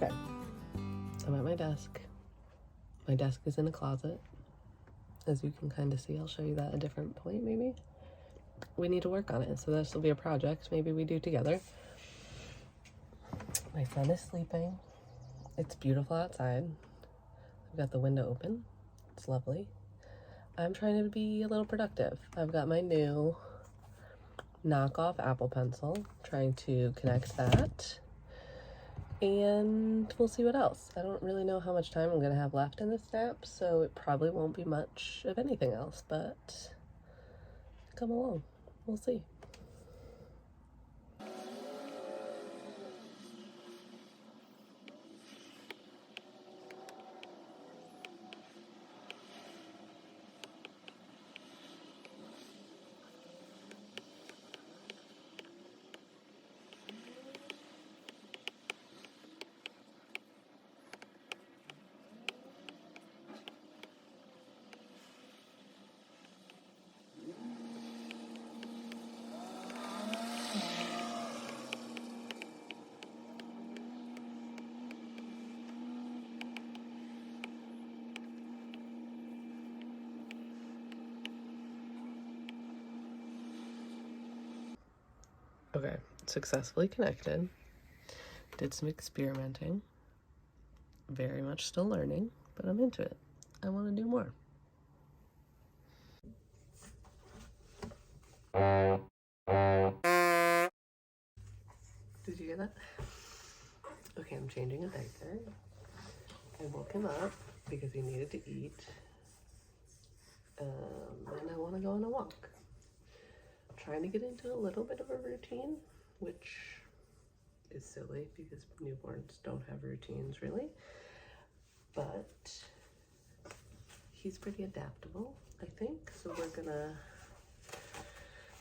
Okay, I'm at my desk. My desk is in a closet. As you can kind of see, I'll show you that at a different point maybe. We need to work on it, so this will be a project maybe we do together. My son is sleeping. It's beautiful outside. I've got the window open. It's lovely. I'm trying to be a little productive. I've got my new knockoff Apple Pencil, trying to connect that. And we'll see what else. I don't really know how much time I'm gonna have left in this nap, so it probably won't be much of anything else, but come along. We'll see. Okay, successfully connected. Did some experimenting. Very much still learning, but I'm into it. I want to do more. Did you hear that? Okay, I'm changing a diaper. I woke him up because he needed to eat. And I want to go on a walk. Trying to get into a little bit of a routine, which is silly because newborns don't have routines really. But he's pretty adaptable, I think. So we're gonna,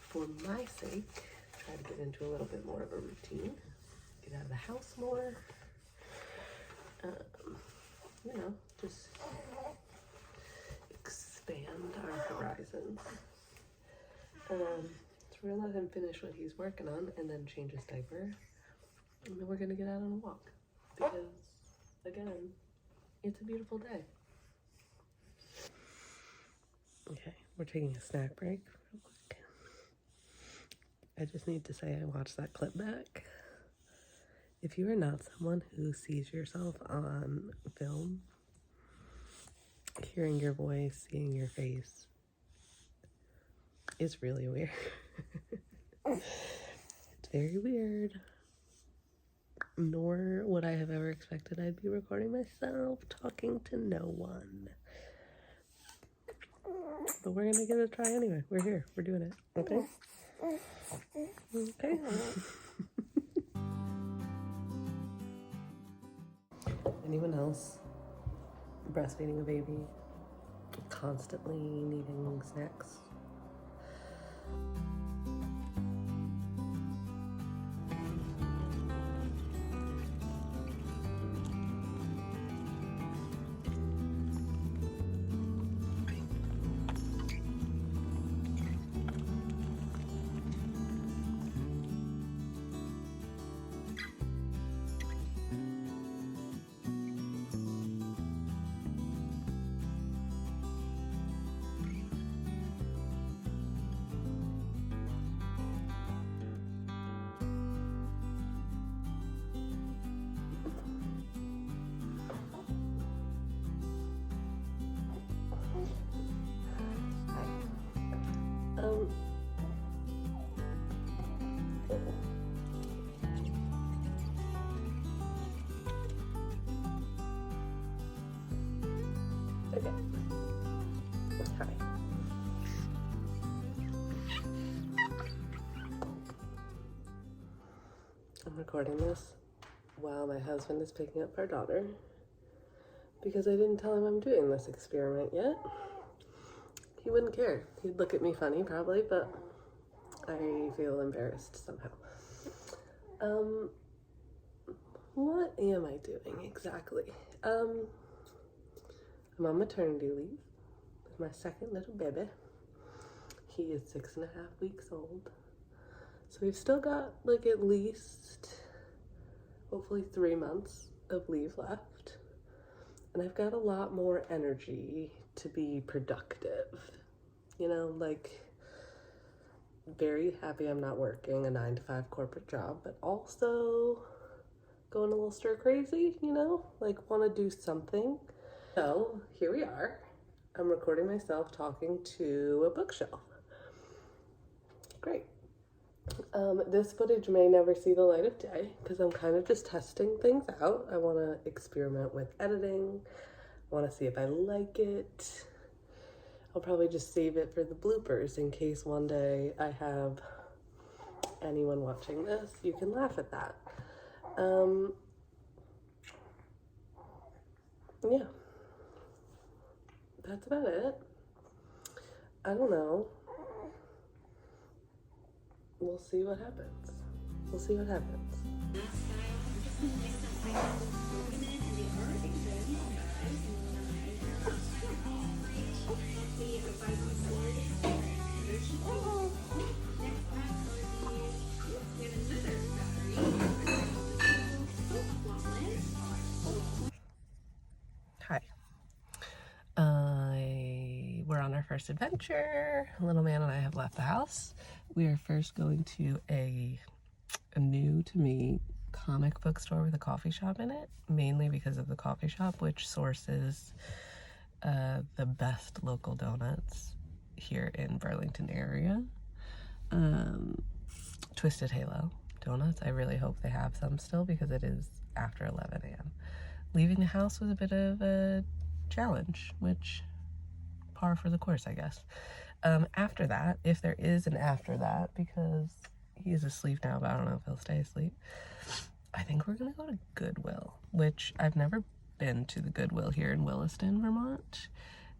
for my sake, try to get into a little bit more of a routine. Get out of the house more. You know, just expand our horizons. So we're gonna let him finish what he's working on and then change his diaper. And then we're gonna get out on a walk because, again, it's a beautiful day. Okay, we're taking a snack break real quick. I just need to say I watched that clip back. If you are not someone who sees yourself on film, hearing your voice, seeing your face is really weird. It's very weird. Nor would I have ever expected I'd be recording myself talking to no one. But we're gonna give it a try anyway. We're here. We're doing it. Okay? Okay. Anyone else breastfeeding a baby, constantly needing snacks? Okay. Hi. I'm recording this while my husband is picking up our daughter because I didn't tell him I'm doing this experiment yet. He wouldn't care. He'd look at me funny probably, but I feel embarrassed somehow. What am I doing exactly? I'm on maternity leave with my second little baby. He is 6.5 weeks old. So we've still got like at least, hopefully 3 months of leave left, and I've got a lot more energy to be productive. You know, like, very happy I'm not working a 9-to-5 corporate job, but also going a little stir crazy, you know, like want to do something. So here we are. I'm recording myself talking to a bookshelf. Great. This footage may never see the light of day because I'm kind of just testing things out. I want to experiment with editing. I want to see if I like it. I'll probably just save it for the bloopers in case one day I have anyone watching this. You can laugh at that. Yeah, that's about it. I don't know. We'll see what happens. We'll see what happens. Hi. We're on our first adventure. Little man and I have left the house. We are first going to a new to me comic book store with a coffee shop in it, mainly because of the coffee shop, which sources the best local donuts here in Burlington area. Twisted Halo donuts. I really hope they have some still because it is after 11 a.m. Leaving the house was a bit of a challenge, which par for the course, I guess. After that, if there is an after that, because he is asleep now, but I don't know if he'll stay asleep, I think we're gonna go to Goodwill, which I've never been to the Goodwill here in Williston, Vermont.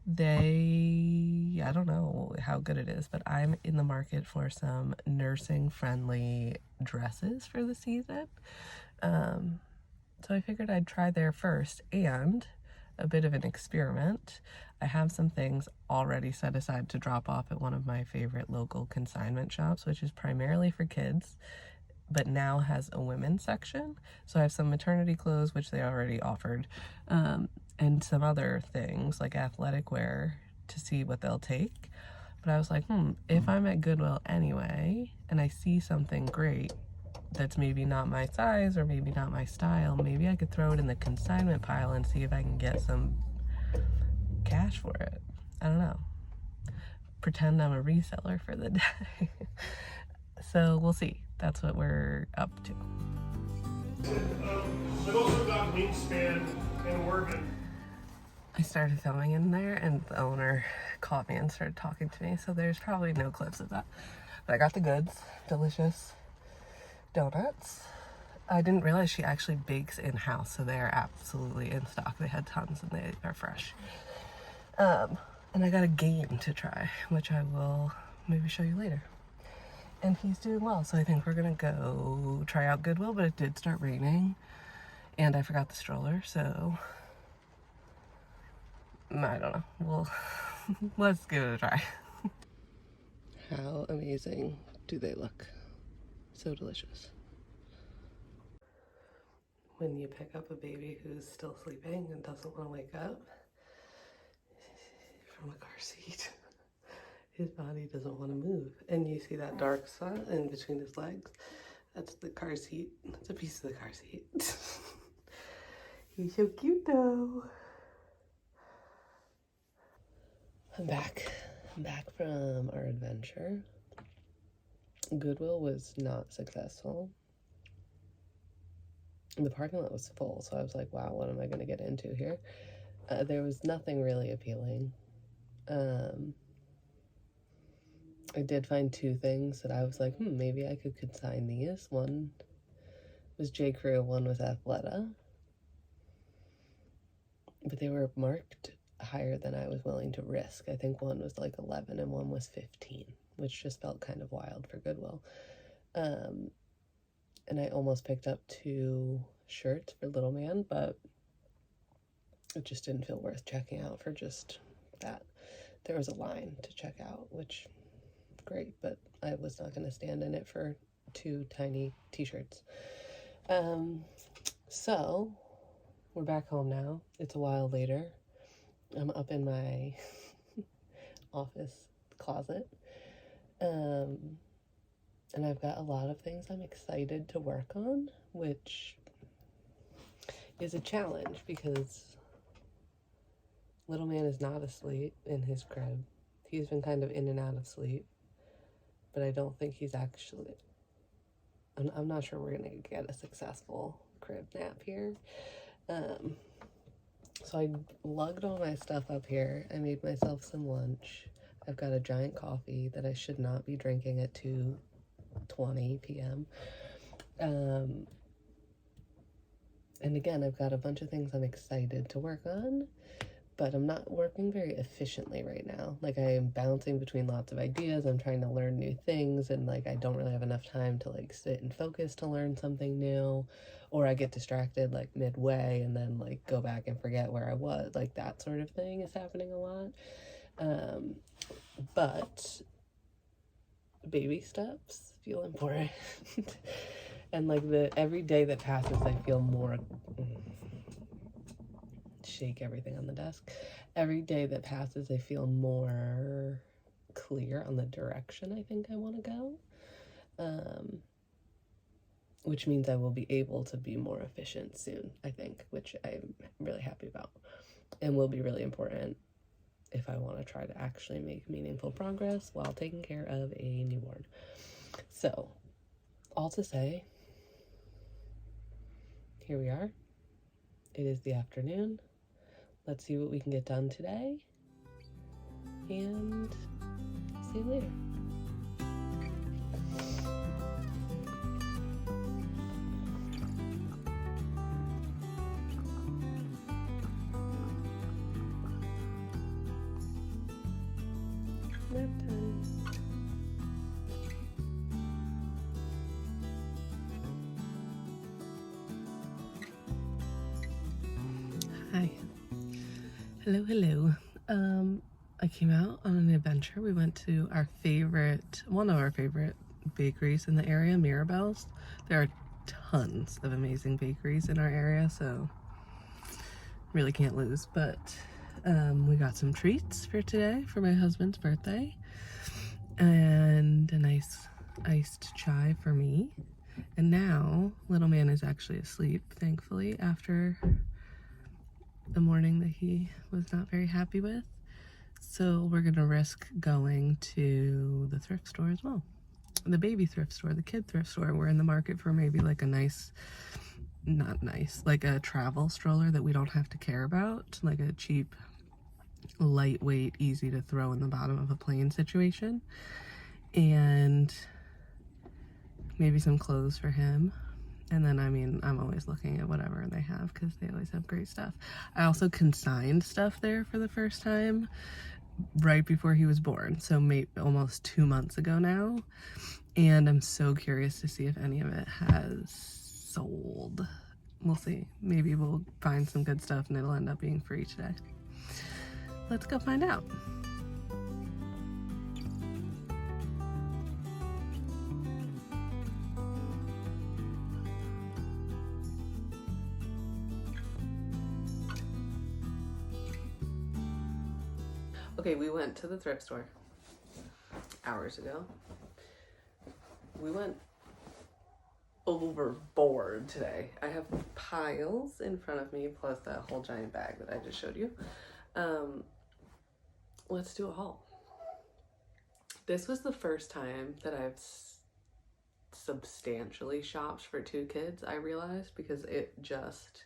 I don't know how good it is, but I'm in the market for some nursing friendly dresses for the season. So I figured I'd try there first, and a bit of an experiment. I have some things already set aside to drop off at one of my favorite local consignment shops, which is primarily for kids, but now has a women's section. So I have some maternity clothes, which they already offered, and some other things like athletic wear to see what they'll take. But I was like, if I'm at Goodwill anyway, and I see something great that's maybe not my size or maybe not my style, maybe I could throw it in the consignment pile and see if I can get some cash for it. I don't know. Pretend I'm a reseller for the day. So we'll see. That's what we're up to. I've also got Wingspan and Oregon. I started filming in there and the owner caught me and started talking to me, so there's probably no clips of that. But I got the goods. Delicious donuts. I didn't realize she actually bakes in-house, so they are absolutely in stock. They had tons and they are fresh. And I got a game to try, which I will maybe show you later. And he's doing well, so I think we're gonna go try out Goodwill, but it did start raining and I forgot the stroller, so I don't know. Well, let's give it a try. How amazing do they look? So delicious. When you pick up a baby who's still sleeping and doesn't want to wake up from a car seat, his body doesn't want to move. And you see that dark spot in between his legs? That's the car seat. That's a piece of the car seat. He's so cute though. I'm back. I'm back from our adventure. Goodwill was not successful. The parking lot was full, so I was like, wow, what am I going to get into here? There was nothing really appealing. I did find two things that I was like, maybe I could consign these. One was J. Crew, one was Athleta. But they were marked higher than I was willing to risk. I think one was like 11 and one was 15, which just felt kind of wild for Goodwill. And I almost picked up 2 shirts for little man, but it just didn't feel worth checking out for just that. There was a line to check out, which great, but I was not going to stand in it for 2 tiny t-shirts. So we're back home now. It's a while later. I'm up in my office closet. And I've got a lot of things I'm excited to work on, which is a challenge because little man is not asleep in his crib. He's been kind of in and out of sleep, but I don't think he's actually, I'm not sure we're gonna get a successful crib nap here. So I lugged all my stuff up here. I made myself some lunch. I've got a giant coffee that I should not be drinking at 2:20 p.m. And again, I've got a bunch of things I'm excited to work on, but I'm not working very efficiently right now. Like, I am bouncing between lots of ideas. I'm trying to learn new things, and like I don't really have enough time to like sit and focus to learn something new, or I get distracted like midway and then like go back and forget where I was. Like, that sort of thing is happening a lot. But baby steps feel important. And like every day that passes, I feel more, shake everything on the desk. Every day that passes, I feel more clear on the direction I think I want to go. Which means I will be able to be more efficient soon, I think, which I'm really happy about, and will be really important if I want to try to actually make meaningful progress while taking care of a newborn. So, all to say, here we are. It is the afternoon. Let's see what we can get done today, and see you later. Nap time. Hi. Hello. I came out on an adventure. We went to one of our favorite bakeries in the area, Mirabelle's. There are tons of amazing bakeries in our area, so really can't lose. But we got some treats for today for my husband's birthday, and a nice iced chai for me. And now little man is actually asleep, thankfully, after a morning that he was not very happy with. So we're gonna risk going to the thrift store as well. The baby thrift store, the kid thrift store. We're in the market for maybe like a nice, not nice, like a travel stroller that we don't have to care about, like a cheap, lightweight, easy to throw in the bottom of a plane situation. And maybe some clothes for him. And then, I mean, I'm always looking at whatever they have because they always have great stuff. I also consigned stuff there for the first time right before he was born, so maybe almost 2 months ago now. And I'm so curious to see if any of it has sold. We'll see. Maybe we'll find some good stuff and it'll end up being free today. Let's go find out. Okay, we went to the thrift store hours ago. We went overboard today. I have piles in front of me, plus that whole giant bag that I just showed you. Let's do a haul. This was the first time that I've substantially shopped for 2 kids, I realized, because it just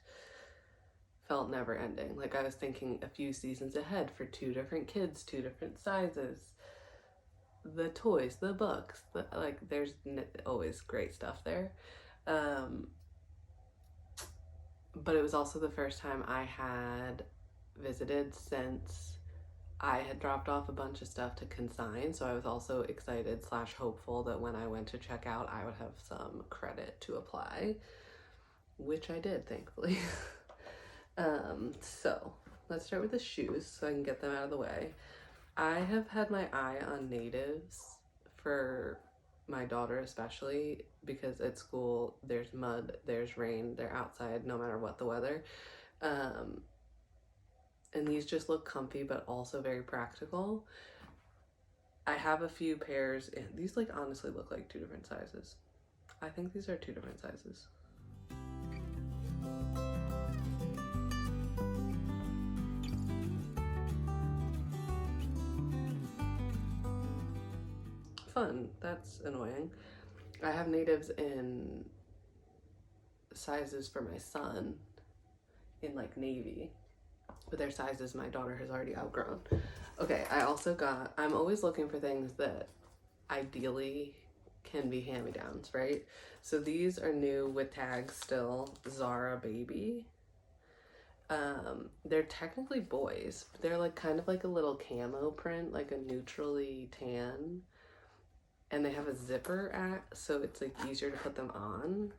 felt never ending. Like, I was thinking a few seasons ahead for 2 different kids, 2 different sizes, the toys, the books, like there's always great stuff there. But it was also the first time I had visited since I had dropped off a bunch of stuff to consign, so I was also excited / hopeful that when I went to check out I would have some credit to apply, which I did, thankfully. So let's start with the shoes so I can get them out of the way. I have had my eye on natives for my daughter especially, because at school there's mud, there's rain, they're outside no matter what the weather. And these just look comfy, but also very practical. I have a few pairs, and these like honestly look like 2 different sizes. I think these are 2 different sizes. Fun. That's annoying. I have natives in sizes for my son in like navy, but their sizes my daughter has already outgrown. Okay, I also got, I'm always looking for things that ideally can be hand-me-downs, right? So these are new with tags still, Zara Baby. They're technically boys, but they're like kind of like a little camo print, like a neutrally tan. And they have a zipper so it's like easier to put them on.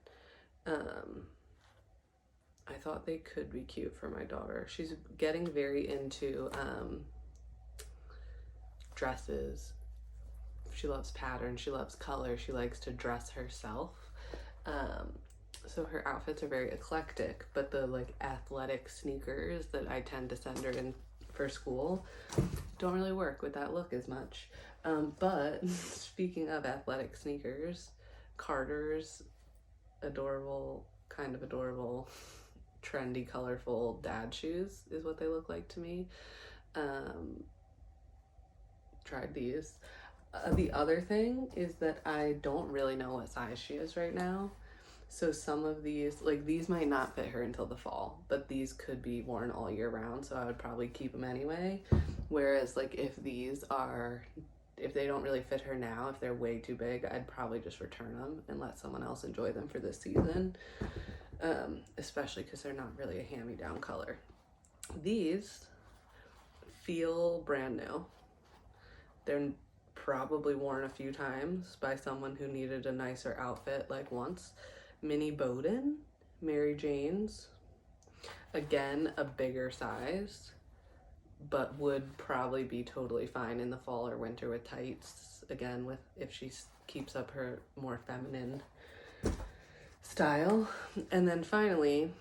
I thought they could be cute for my daughter. She's getting very into dresses. She loves patterns, she loves color, she likes to dress herself. So her outfits are very eclectic, but the like athletic sneakers that I tend to send her in for school don't really work with that look as much. But speaking of athletic sneakers, Carter's adorable, kind of adorable, trendy, colorful dad shoes is what they look like to me. Tried these. The other thing is that I don't really know what size she is right now. So some of these, like these might not fit her until the fall, but these could be worn all year round, so I would probably keep them anyway. Whereas like if they don't really fit her now, if they're way too big, I'd probably just return them and let someone else enjoy them for this season. Especially because they're not really a hand-me-down color. These feel brand new. They're probably worn a few times by someone who needed a nicer outfit like once. Mini Bowden, Mary Jane's. Again, a bigger size, but would probably be totally fine in the fall or winter with tights. Again, with if she keeps up her more feminine style. And then finally,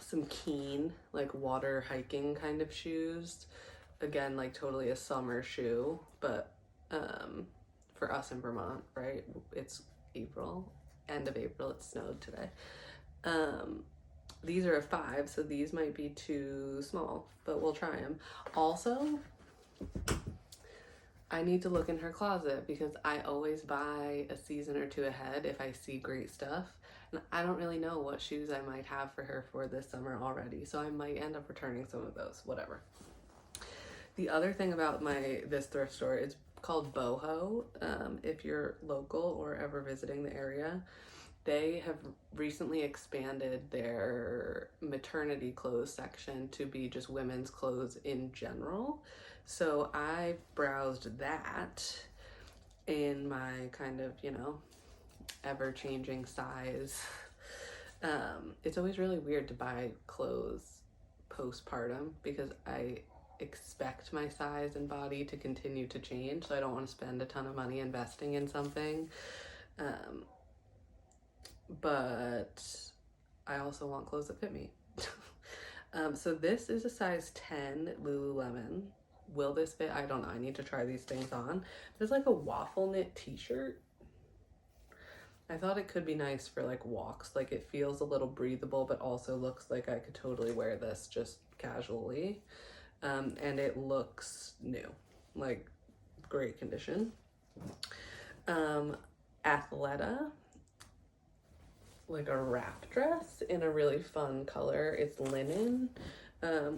some Keen, like water hiking kind of shoes. Again, like totally a summer shoe, but for us in Vermont, right? It's April, end of April, it snowed today. These are a 5, so these might be too small, but we'll try them. Also, I need to look in her closet because I always buy a season or 2 ahead if I see great stuff. And I don't really know what shoes I might have for her for this summer already, so I might end up returning some of those, whatever. The other thing about this thrift store is called Boho. If you're local or ever visiting the area, they have recently expanded their maternity clothes section to be just women's clothes in general. So I browsed that in my kind of, ever-changing size. It's always really weird to buy clothes postpartum because I expect my size and body to continue to change, so I don't want to spend a ton of money investing in something. But I also want clothes that fit me. So this is a size 10 Lululemon. Will this fit? I don't know. I need to try these things on. There's like a waffle knit t-shirt. I thought it could be nice for like walks. Like it feels a little breathable, but also looks like I could totally wear this just casually. And it looks new, like great condition. Athleta, like a wrap dress in a really fun color. It's linen,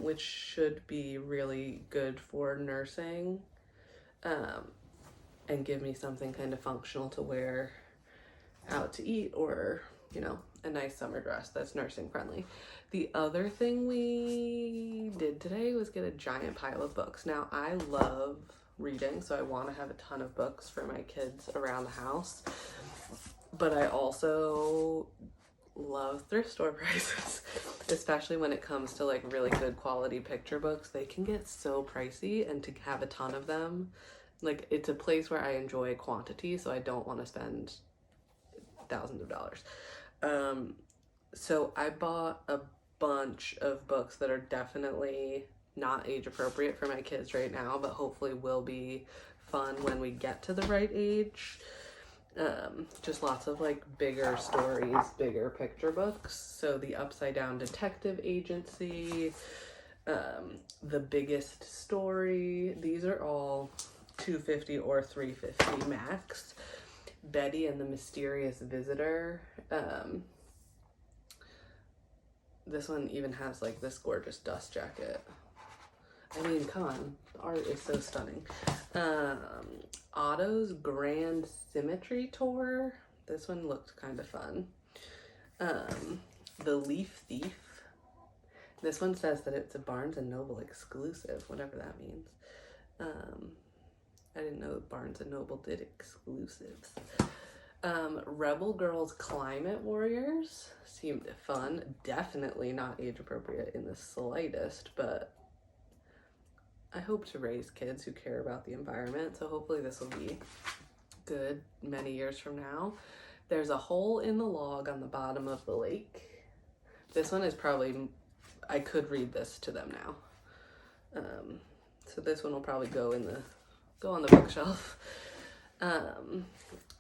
which should be really good for nursing, and give me something kind of functional to wear out to eat or, a nice summer dress that's nursing friendly. The other thing we did today was get a giant pile of books. Now, I love reading, so I want to have a ton of books for my kids around the house, but I also love thrift store prices, especially when it comes to like really good quality picture books. They can get so pricey, and to have a ton of them, like it's a place where I enjoy quantity, so I don't want to spend thousands of dollars. So I bought a bunch of books that are definitely not age appropriate for my kids right now, but hopefully will be fun when we get to the right age. Just lots of like bigger stories, bigger picture books. So the Upside Down Detective Agency, The Biggest Story, these are all $2.50 or $3.50 max. Betty and the Mysterious Visitor. This one even has like this gorgeous dust jacket. I mean, come on, the art is so stunning. Otto's Grand Symmetry Tour. This one looked kind of fun. The Leaf Thief. This one says that it's a Barnes & Noble exclusive, whatever that means. I didn't know Barnes & Noble did exclusives. Rebel Girls Climate Warriors seemed fun. Definitely not age appropriate in the slightest, but I hope to raise kids who care about the environment, so hopefully this will be good many years from now. There's a hole in the log on the bottom of the lake. This one is probably, I could read this to them now. So this one will probably go on the bookshelf.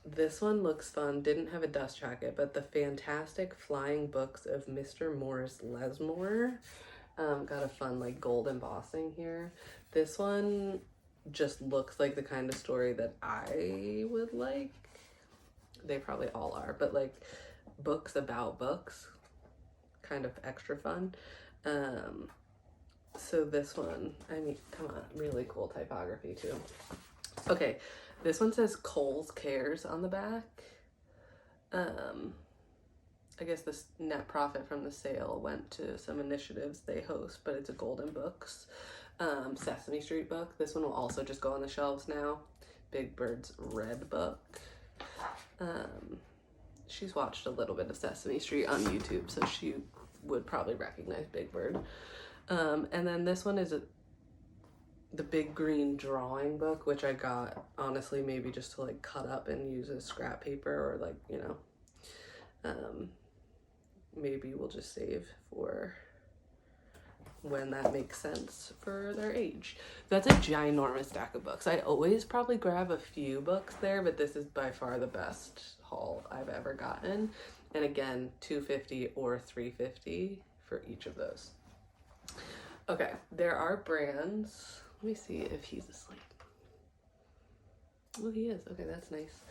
This one looks fun. Didn't have a dust jacket, but The Fantastic Flying Books of Mr. Morris Lesmore. Got a fun like gold embossing here. This one just looks like the kind of story that I would like. They probably all are, but like books about books, kind of extra fun. So this one, I mean, come on, really cool typography too. Okay, this one says Kohl's Cares on the back. I guess this net profit from the sale went to some initiatives they host, but it's a Golden Books. Sesame Street book. This one will also just go on the shelves now. Big Bird's Red book. She's watched a little bit of Sesame Street on YouTube, so she would probably recognize Big Bird. And then this one is the Big Green Drawing book, which I got honestly maybe just to like cut up and use as scrap paper, or like, you know, maybe we'll just save for when that makes sense for their age. That's a ginormous stack of books. I always probably grab a few books there, but this is by far the best haul I've ever gotten. And again, $2.50 or $3.50 for each of those. Okay, there are brands. Let me see if he's asleep. Oh, he is. Okay, that's nice.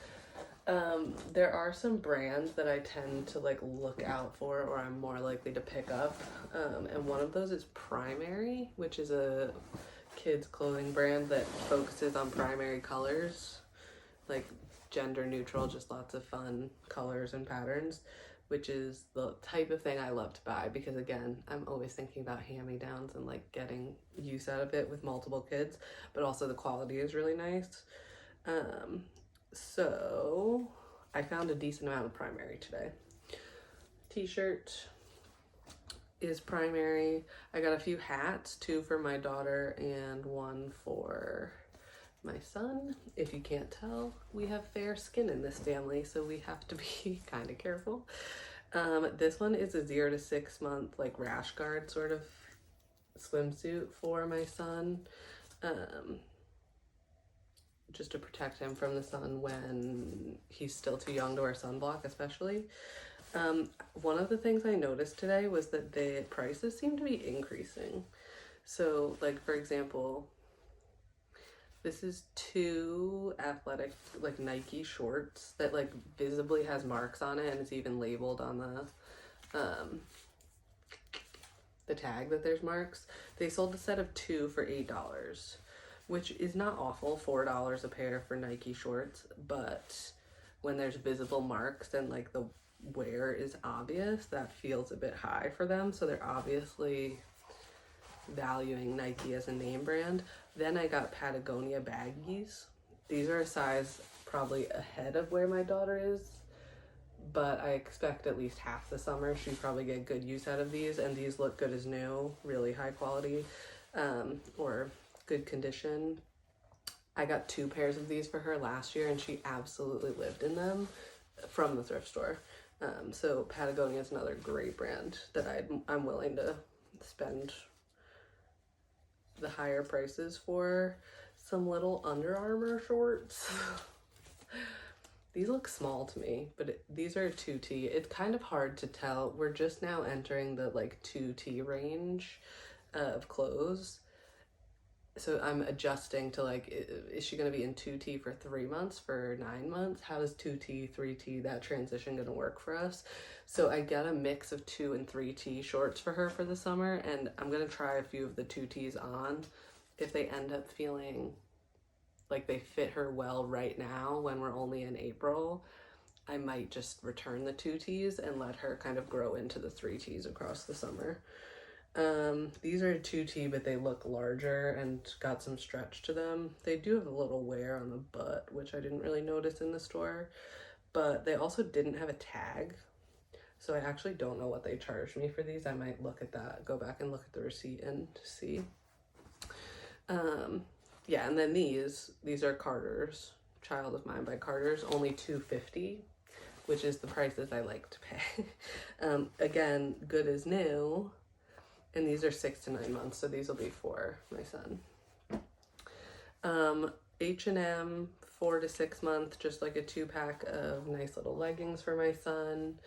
There are some brands that I tend to like look out for, or I'm more likely to pick up. And one of those is Primary, which is a kids clothing brand that focuses on primary colors, like gender neutral, just lots of fun colors and patterns, which is the type of thing I love to buy because, again, I'm always thinking about hand-me-downs and like getting use out of it with multiple kids, but also the quality is really nice. So I found a decent amount of Primary today. T-shirt is Primary. I got a few hats, 2 for my daughter and 1 for my son. If you can't tell, we have fair skin in this family, so we have to be kind of careful. This one is a 0 to 6 month like rash guard sort of swimsuit for my son. Just to protect him from the sun when he's still too young to wear sunblock, especially. One of the things I noticed today was that the prices seem to be increasing. So, like, for example, this is 2 athletic, like, Nike shorts that, like, visibly has marks on it, and it's even labeled on the tag that there's marks. They sold a set of 2 for $8. Which is not awful, $4 a pair for Nike shorts, but when there's visible marks and like the wear is obvious, that feels a bit high for them. So they're obviously valuing Nike as a name brand. Then I got Patagonia baggies. These are a size probably ahead of where my daughter is, but I expect at least half the summer she'd probably get good use out of these, and these look good as new, really high quality, or good condition. I got 2 pairs of these for her last year and she absolutely lived in them from the thrift store. So Patagonia is another great brand that I'm willing to spend the higher prices for. Some little Under Armour shorts. These look small to me, but these are 2T. It's kind of hard to tell. We're just now entering the like 2T range of clothes. So I'm adjusting to like, is she going to be in 2T for 3 months, for 9 months? How does 2T, 3T, that transition going to work for us? So I got a mix of 2 and 3T shorts for her for the summer, and I'm going to try a few of the 2Ts on. If they end up feeling like they fit her well right now when we're only in April, I might just return the 2Ts and let her kind of grow into the 3Ts across the summer. These are 2T, but they look larger and got some stretch to them. They do have a little wear on the butt, which I didn't really notice in the store, but they also didn't have a tag. So I actually don't know what they charged me for these. I might look at that, go back and look at the receipt and see. Yeah, and then these are Carter's, Child of Mine by Carter's, only $2.50, which is the prices I like to pay. Again, good as new. And these are 6 to 9 months, so these will be for my son. H&M, 4 to 6 month, just like a 2-pack of nice little leggings for my son.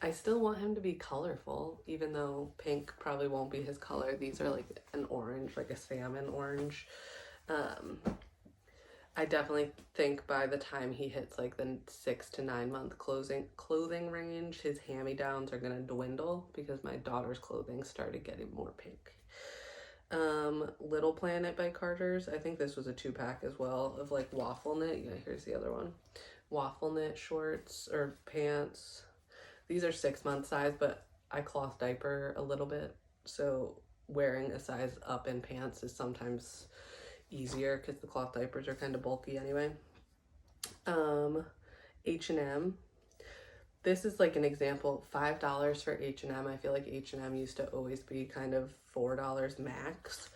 I still want him to be colorful, even though pink probably won't be his color. These are like an orange, like a salmon orange. I definitely think by the time he hits like the 6 to 9 month clothing range, his hand-me-downs are gonna dwindle because my daughter's clothing started getting more pink. Little Planet by Carter's. I think this was a 2-pack as well of like waffle knit. Yeah, here's the other one. Waffle knit shorts or pants. These are 6 month size, but I cloth diaper a little bit, so wearing a size up in pants is sometimes easier because the cloth diapers are kind of bulky anyway. H&M. This is like an example, $5 for H&M. I feel like H&M used to always be kind of $4 max.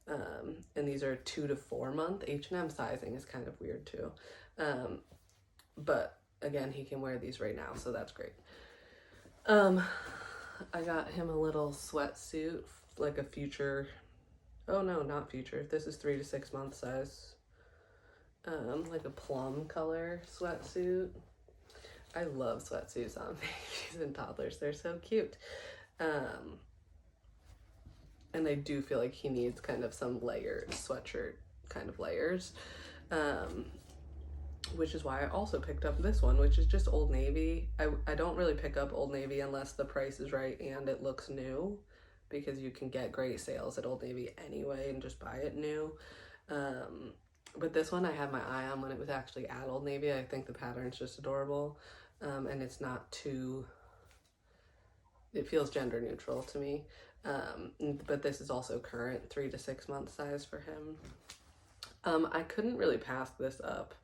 And these are 2 to 4 month. H&M sizing is kind of weird too. But again, he can wear these right now, so that's great. I got him a little sweatsuit, like a future, oh no, not future. This is 3 to 6 month size. Like a plum color sweatsuit. I love sweatsuits on babies and toddlers. They're so cute. And I do feel like he needs kind of some layered sweatshirt kind of layers. Which is why I also picked up this one, which is just Old Navy. I don't really pick up Old Navy unless the price is right and it looks new, because you can get great sales at Old Navy anyway and just buy it new. But this one I had my eye on when it was actually at Old Navy. I think the pattern's just adorable, and it's not too, it feels gender neutral to me. But this is also current, 3 to 6 month size for him. I couldn't really pass this up.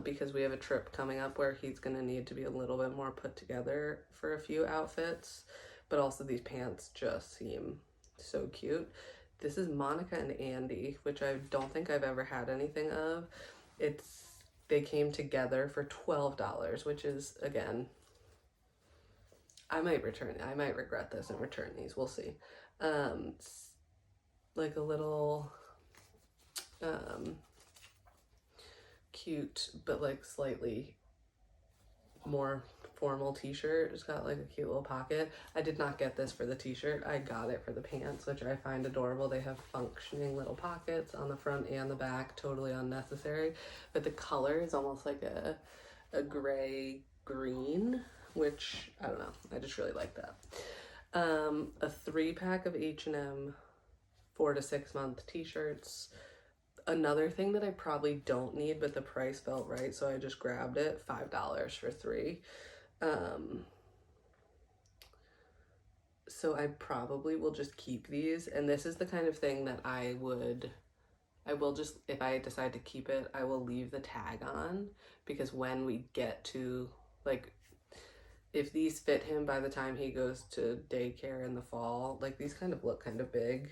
Because we have a trip coming up where he's going to need to be a little bit more put together for a few outfits, but also these pants just seem so cute. This is Monica and Andy, which I don't think I've ever had anything of. They came together for $12, which is, again, I might regret this and return these. We'll see. Like a little, cute but like slightly more formal t-shirt. It's got like a cute little pocket. I did not get this for the t-shirt. I got it for the pants, which I find adorable. They have functioning little pockets on the front and the back, totally unnecessary, but the color is almost like a gray green, which I don't know, I just really like that. A 3-pack of H&M 4 to 6 month t-shirts. Another thing that I probably don't need, but the price felt right, so I just grabbed it. $5 for 3. So I probably will just keep these, and this is the kind of thing that I will just, if I decide to keep it, I will leave the tag on, because when we get to, like, if these fit him by the time he goes to daycare in the fall, like, these kind of look kind of big.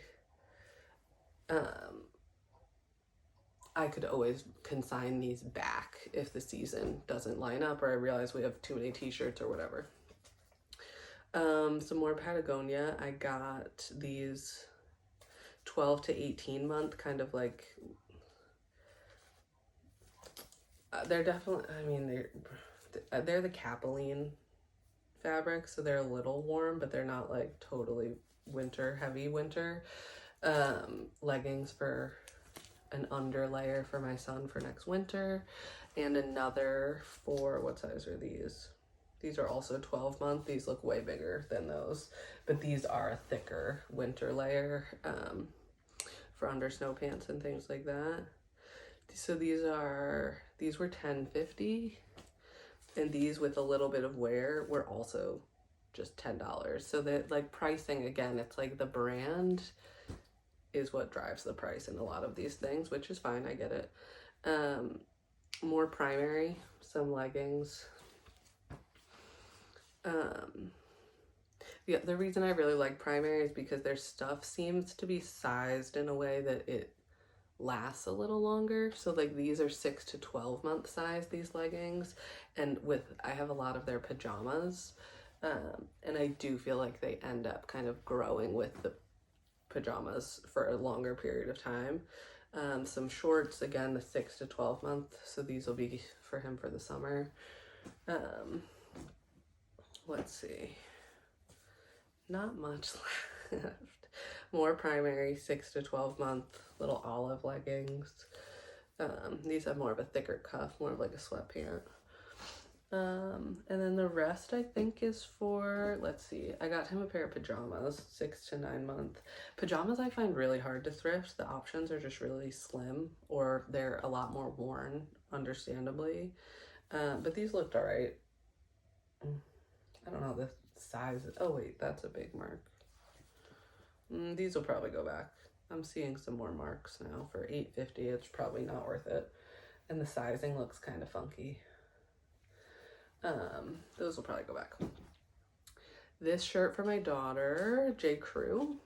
I could always consign these back if the season doesn't line up or I realize we have too many t-shirts or whatever. Some more Patagonia. I got these 12 to 18 month kind of like, they're definitely, I mean, they're the Capeline fabric, so they're a little warm, but they're not like totally winter, heavy winter. Leggings for an underlayer for my son for next winter, and another for, what size are these? These are also 12 month. These look way bigger than those, but these are a thicker winter layer for under snow pants and things like that. So these were $10.50, and these with a little bit of wear were also just $10. So that, like, pricing, again, it's like the brand is what drives the price in a lot of these things, which is fine, I get it. More primary, some leggings. Yeah, the reason I really like primary is because their stuff seems to be sized in a way that it lasts a little longer. So like these are 6 to 12 month size, these leggings, and I have a lot of their pajamas, and I do feel like they end up kind of growing with the pajamas for a longer period of time. Some shorts, again, the 6 to 12 month, so these will be for him for the summer. Let's see, not much left. More primary 6 to 12 month little olive leggings. These have more of a thicker cuff, more of like a sweatpant. And then the rest I think is for, let's see, I got him a pair of pajamas, 6 to 9 month. Pajamas I find really hard to thrift. The options are just really slim, or they're a lot more worn, understandably. But these looked all right. I don't know the size. Oh wait, that's a big mark. These will probably go back. I'm seeing some more marks now. For $8.50, it's probably not worth it. And the sizing looks kind of funky. Those will probably go back. This shirt for my daughter, J. Crew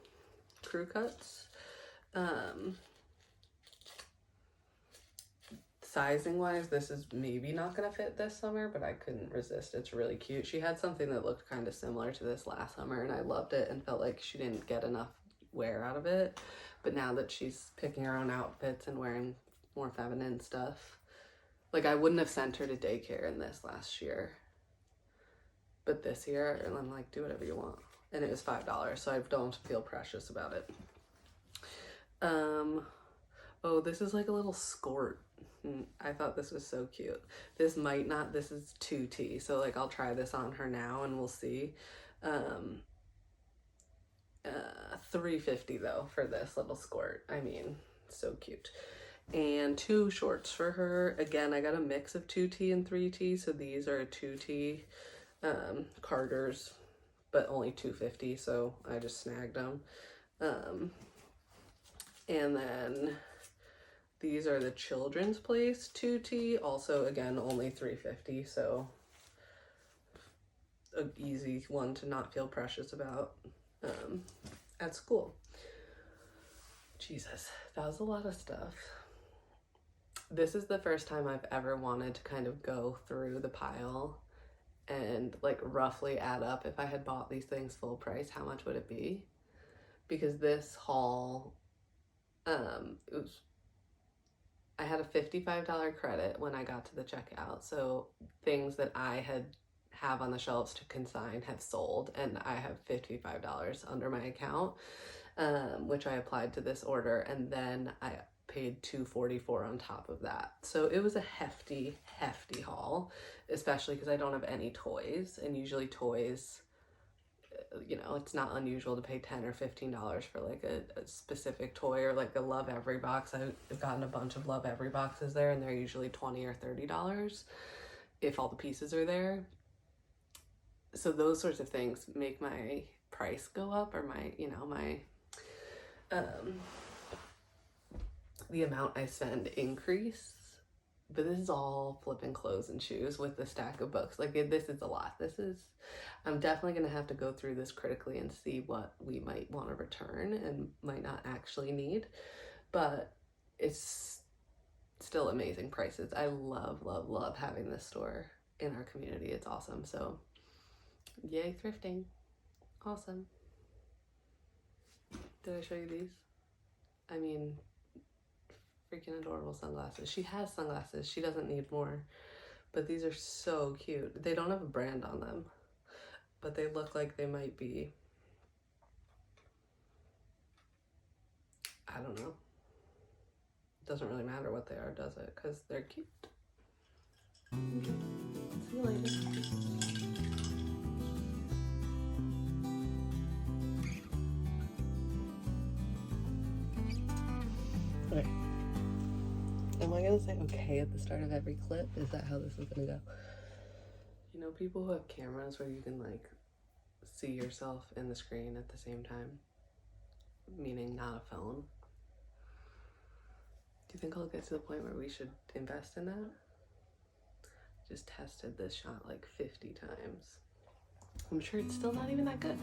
cuts. Sizing wise, this is maybe not gonna fit this summer, but I couldn't resist. It's really cute. She had something that looked kind of similar to this last summer, and I loved it and felt like she didn't get enough wear out of it. But now that she's picking her own outfits and wearing more feminine stuff, like I wouldn't have sent her to daycare in this last year, but this year I'm like, do whatever you want. And it was $5, so I don't feel precious about it. Oh, this is like a little skirt. I thought this was so cute. This is 2T, so like I'll try this on her now and we'll see. $3.50 though for this little skirt. I mean, so cute. And 2 shorts for her. Again, I got a mix of 2T and 3T, so these are 2T Carter's, but only $2.50, so I just snagged them. And then these are the Children's Place 2T, also again only $3.50, so an easy one to not feel precious about at school. Jesus, that was a lot of stuff. This is the first time I've ever wanted to kind of go through the pile and like roughly add up, if I had bought these things full price, how much would it be? Because this haul, I had a $55 credit when I got to the checkout, so things that I have on the shelves to consign have sold, and I have $55 under my account, which I applied to this order, and then I paid $244 on top of that. So it was a hefty haul, especially because I don't have any toys, and usually toys, you know, it's not unusual to pay $10 or $15 for like a specific toy, or like a Love Every box. I've gotten a bunch of Love Every boxes there, and they're usually $20 or $30 if all the pieces are there. So those sorts of things make my price go up, or my, you know, my the amount I spend increase. But this is all flipping clothes and shoes with the stack of books. Like, this is a lot. I'm definitely going to have to go through this critically and see what we might want to return and might not actually need. But it's still amazing prices. I love, love, love having this store in our community. It's awesome. So yay, thrifting. Awesome. Did I show you these? I mean, freaking adorable sunglasses. She has sunglasses. She doesn't need more. But these are so cute. They don't have a brand on them, but they look like they might be, I don't know. It doesn't really matter what they are, does it? Because they're cute. Okay. See you later. Okay. Am I gonna say okay at the start of every clip? Is that how this is gonna go? You know, people who have cameras where you can like see yourself in the screen at the same time, meaning not a phone. Do you think I'll get to the point where we should invest in that? Just tested this shot like 50 times. I'm sure it's still not even that good.